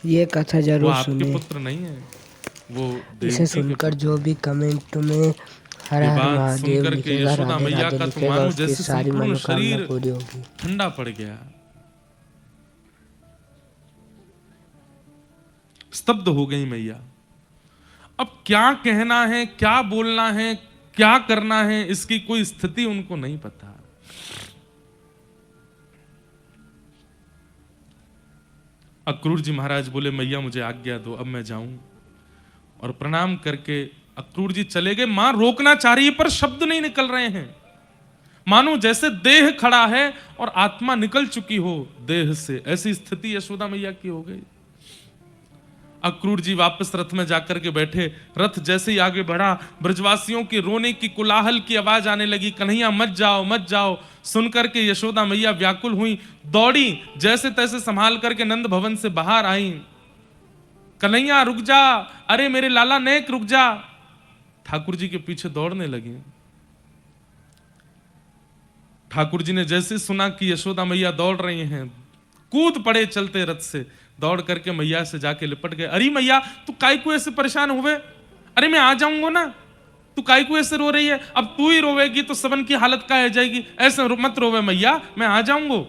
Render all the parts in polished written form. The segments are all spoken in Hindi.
ये कथा वो जरूर आपके सुने। पुत्र नहीं है, वो इसे देवकी के सुनकर पुत्र जो हैं। भी कमेंट में हर ये हर बात महादेव सुनकर के लिखेगा, यशोदा राधे मैया राधे का तो लिखेगा, मानो उसकी जैसे सारी संपूर्ण मनोकामना शरीर पूरी होगी। ठंडा पड़ गया, स्तब्ध हो गई मैया। अब क्या कहना है, क्या बोलना है, क्या करना है, इसकी कोई स्थिति उनको नहीं पता। अक्रूर जी महाराज बोले मैया मुझे आज्ञा दो, अब मैं जाऊं। और प्रणाम करके अक्रूर जी चले गए। मां रोकना चाह रही है पर शब्द नहीं निकल रहे हैं, मानो जैसे देह खड़ा है और आत्मा निकल चुकी हो देह से। ऐसी स्थिति यशोदा मैया की हो गई। अक्रूर जी वापस रथ में जाकर के बैठे। रथ जैसे ही आगे बढ़ा, ब्रजवासियों के रोने की, कोलाहल की आवाज आने लगी, कन्हैया मत जाओ मत जाओ। सुनकर के यशोदा मैया व्याकुल हुई, दौड़ी, जैसे तैसे संभाल करके नंद भवन से बाहर आई। कन्हैया रुक जा, अरे मेरे लाला नेक रुक जा। ठाकुर जी के पीछे दौड़ने लगी। ठाकुर जी ने जैसे सुना कि यशोदा मैया दौड़ रही हैं, कूद पड़े चलते रथ से, दौड़ करके मैया से जाके लिपट गए। अरे मैया तू काय को ऐसे परेशान हुए? अरे मैं आ जाऊंगा ना, तू काय को ऐसे रो रही है? अब तू ही रोवेगी तो सबन की हालत क्या हो जाएगी, ऐसे मत रोवे मैया, मैं आ जाऊंगा।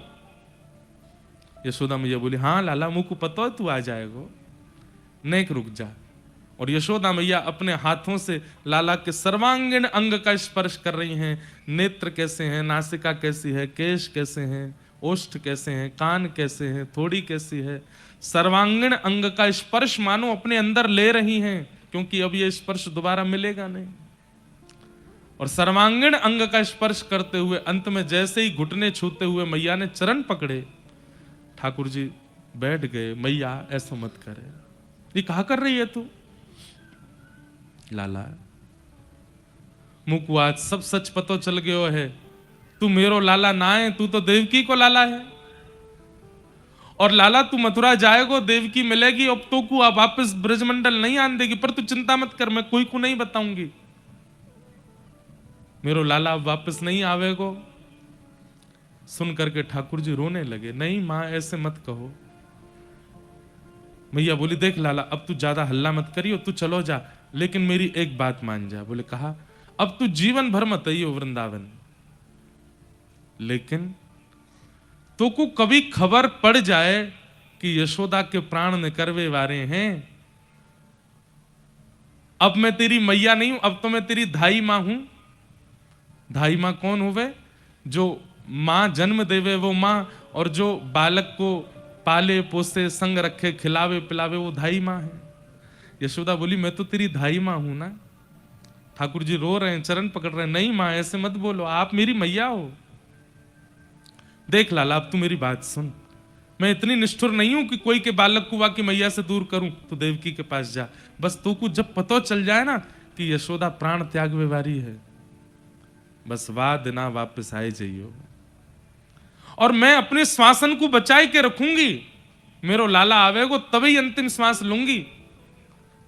यशोदा मैया बोली हाँ लाला मुझको पता है तू आ जाएगा, नेक रुक जा। और यशोदा मैया अपने हाथों से लाला के सर्वांगीण अंग का स्पर्श कर रही हैं। नेत्र कैसे हैं, नासिका कैसी है, केश कैसे हैं, ओष्ठ कैसे हैं, कान कैसे हैं, थोड़ी कैसी है, सर्वांगीण अंग का स्पर्श मानो अपने अंदर ले रही हैं, क्योंकि अब ये स्पर्श दोबारा मिलेगा नहीं। और सर्वांगीण अंग का स्पर्श करते हुए अंत में जैसे ही घुटने छूते हुए मैया ने चरण पकड़े, ठाकुर जी बैठ गए। मैया ऐसा मत करे, ये कहा कर रही है तू? लाला मुझको आज सब सच पतो चल गयो है, तू मेरो लाला ना है, तू तो देवकी को लाला है। और लाला तू मथुरा जाएगो, देवकी मिलेगी, अब तो को आप वापस ब्रजमंडल नहीं आन देगी, पर तू चिंता मत कर, मैं कोई को नहीं बताऊंगी, मेरो लाला अब वापस नहीं आवेगो। सुन करके ठाकुर जी रोने लगे। नहीं मां ऐसे मत कहो। मैया बोली देख लाला अब तू ज्यादा हल्ला मत करियो, तू चलो जा, लेकिन मेरी एक बात मान जा। बोले कहा? अब तू जीवन भर मत आइयो वृंदावन, लेकिन तो को कभी खबर पड़ जाए कि यशोदा के प्राण निकरवे वारे हैं, अब मैं तेरी मैया नहीं हूं, अब तो मैं तेरी धाई मां हूं। धाई मां कौन हुए? जो मां जन्म देवे वो मां, और जो बालक को पाले पोसे संग रखे खिलावे पिलावे वो धाई मां है। यशोदा बोली मैं तो तेरी धाई मां हूं ना। ठाकुर जी रो रहे हैं, चरण पकड़ रहे हैं। नहीं मां ऐसे मत बोलो, आप मेरी मैया हो। देख लाला अब तू मेरी बात सुन, मैं इतनी निष्ठुर नहीं हूं कि कोई के बालक को वाकी मैया से दूर करूं। तू देवकी के पास जा, बस तू को जब पता चल जाए ना कि यशोदा प्राण त्याग व्यवहारी है, बस वाद ना वापस आए जाइयो, और मैं अपने श्वासन को बचाए के रखूंगी। मेरो लाला आवेगो तभी अंतिम श्वास लूंगी,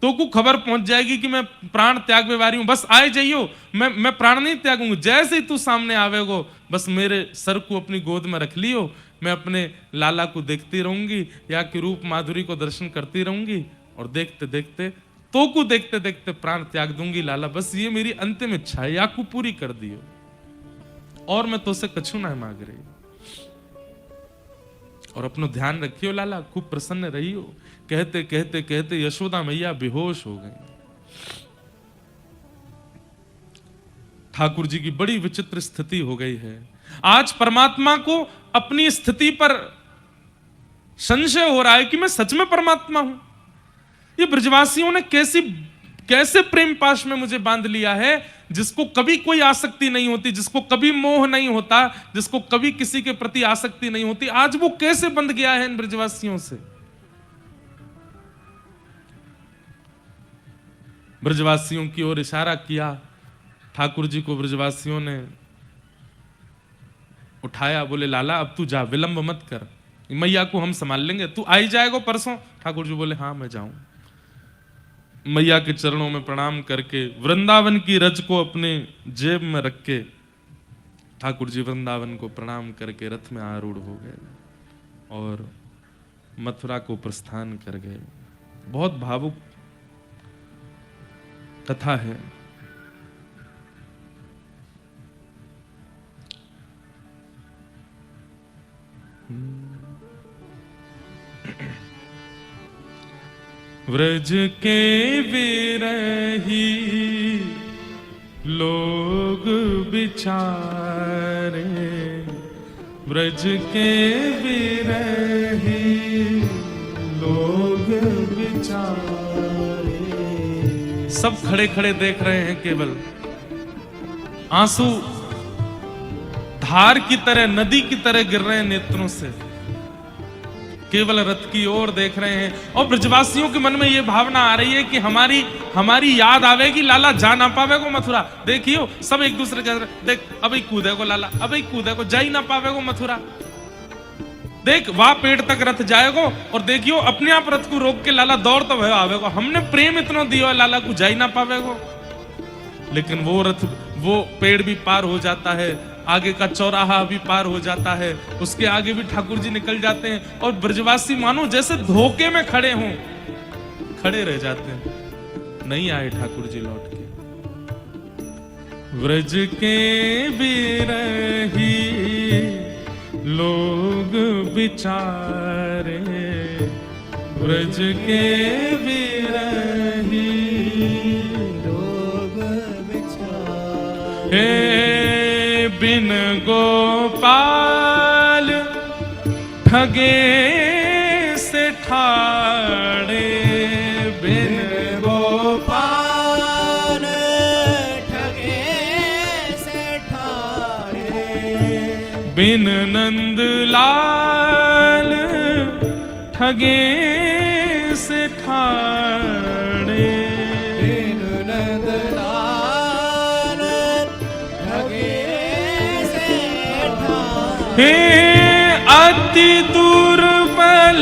तो को खबर पहुंच जाएगी कि मैं प्राण त्याग व्यवहारी हूं, बस आए जाइयो, मैं प्राण नहीं त्यागूंगी। जैसे ही तू सामने आवेगो बस मेरे सर को अपनी गोद में रख लियो, मैं अपने लाला को देखती रहूंगी, या कि रूप माधुरी को दर्शन करती रहूंगी, और देखते देखते तो को देखते देखते प्राण त्याग दूंगी लाला, बस ये मेरी अंतिम इच्छा है, या को पूरी कर दियो, और मैं तो से कछु ना मांग रही। और अपनो ध्यान रखियो लाला, खूब प्रसन्न रहियो। कहते कहते कहते यशोदा मैया बेहोश हो गई। ठाकुर जी की बड़ी विचित्र स्थिति हो गई है। आज परमात्मा को अपनी स्थिति पर संशय हो रहा है कि मैं सच में परमात्मा हूं। ये ब्रजवासियों ने कैसे प्रेम पाश में मुझे बांध लिया है, जिसको कभी कोई आसक्ति नहीं होती, जिसको कभी मोह नहीं होता, जिसको कभी किसी के प्रति आसक्ति नहीं होती, आज वो कैसे बंध गया है इन ब्रजवासियों से। ब्रजवासियों की ओर इशारा किया, ठाकुर जी को ब्रजवासियों ने उठाया। बोले लाला अब तू जा, विलंब मत कर, मैया को हम संभाल लेंगे, तू आई जाएगा परसों। ठाकुर जी बोले हाँ मैं जाऊं। मैया के चरणों में प्रणाम करके वृंदावन की रज को अपने जेब में रख के ठाकुर जी वृंदावन को प्रणाम करके रथ में आरूढ़ हो गए। और मथुरा को प्रस्थान कर गए। बहुत भावुक कथा है। व्रज के विरही लोग बिचारे, व्रज के विरही लोग बिचारे। सब खड़े खड़े देख रहे हैं, केवल आंसू धार की तरह, नदी की तरह गिर रहे हैं नेत्रों से। केवल रथ की ओर देख रहे हैं और ब्रजवासियों के मन में यह भावना आ रही है कि हमारी याद आवेगी, लाला जा ना पावेगो मथुरा। देखियो सब एक दूसरे के देख, अभी कूदे को लाला, अभी कूदे को, जा ही ना पावेगो मथुरा। देख वहां पेड़ तक रथ जाएगो और देखियो अपने आप रथ को रोक के लाला दौड़ तो भयो आवेगो। हमने प्रेम इतना दिया लाला को, जा ही ना पावेगो। लेकिन वो रथ, वो पेड़ भी पार हो जाता है, आगे का चौराहा भी पार हो जाता है, उसके आगे भी ठाकुर जी निकल जाते हैं और ब्रजवासी मानो जैसे धोखे में खड़े हों, खड़े रह जाते हैं। नहीं आए ठाकुर जी लौट के। व्रज के बिरही लोग बिचारे, व्रज के बिरही लोग बिचारे। बिन गोपाल ठगे से ठाड़े, बिन गोपाल ठगे से ठाड़े। बिन नंदलाल ठगे से ठाड़े, बिन नंदलाल ठगे से ठाड़े। हे अति दुर्बल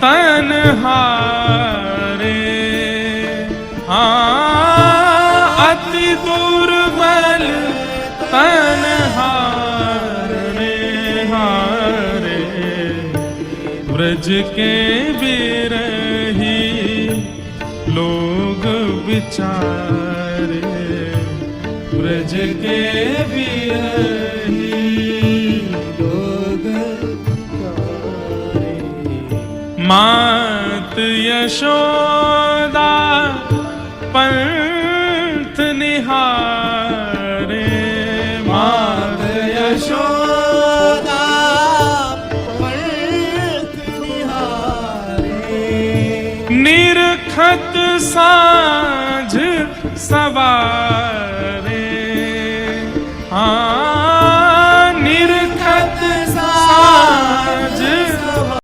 तनहारे, हाँ अति दुर्बल तनहारे, हारे। व्रज के बिरही लोग बिचारे, व्रज के बिरही लोग बिचारे। मात यशोदा पंथ निहारे, मात यशोदा पंथ निहारे। निरखत साँझ सवार